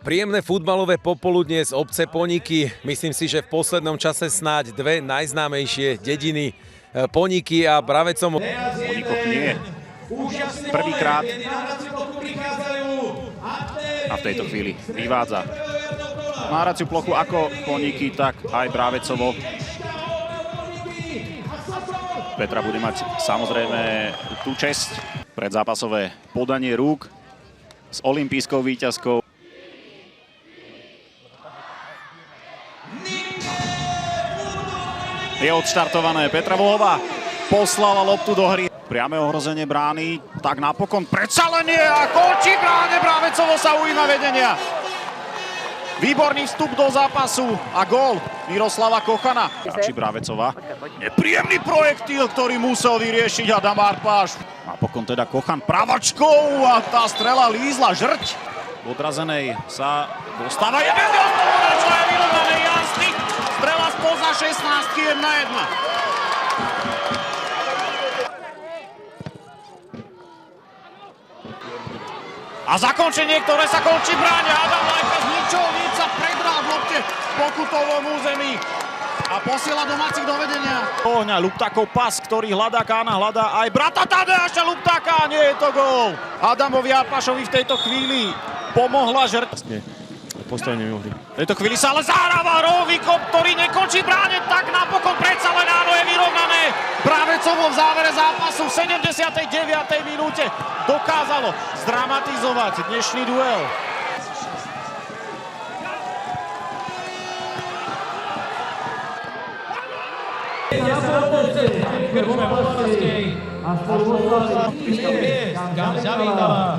Príjemné futbalové popoludnie z obce Poníky. Myslím si, že v poslednom čase snáď dve najznámejšie dediny Poníky a Bravecom. Poníkoch nie. Prvýkrát. A v tejto chvíli vyvádza máraciu plochu ako Poníky, tak aj Bravecovo. Petra bude mať samozrejme tú česť predzápasové podanie rúk s olympijskou víťazkou. Je odštartované. Petra Vlhová poslala loptu do hry. Priame ohrozenie brány, tak napokon predsalenie a končí bráne. Bravecovo sa ujíma vedenia. Výborný vstup do zápasu a gól Miroslava Kochana. Či Bravecova. Nepríjemný projektil, ktorý musel vyriešiť Adam Arpáš. Napokon teda Kochan pravačkou a tá strela lízla žrť. V odrazenej sa dostáva jeden gól, čo je vyrovnaný jasný. Strela spoza 16 1-1. A zakončenie, ktoré sa končí bráne. Adam Lajka z ničoho nič sa predral v lopte v pokutovom území a posiela domácich do vedenia. Ohňa Luptákov pas, ktorý hľadá Kána, hľadá aj brata Tadeáša Luptáka. Nie je to gól. Adamovi Arpášovi v tejto chvíli pomohla žrť. Postavenie mohli. V tejto chvíli sa ale zahráva rohový kop, ktorý nekončí bráne, tak napokon predsa len áno, je vyrovnané. Bravecovo v závere zápasu v 79. minúte dokázalo zdramatizovať dnešný duel. Kam zavídala.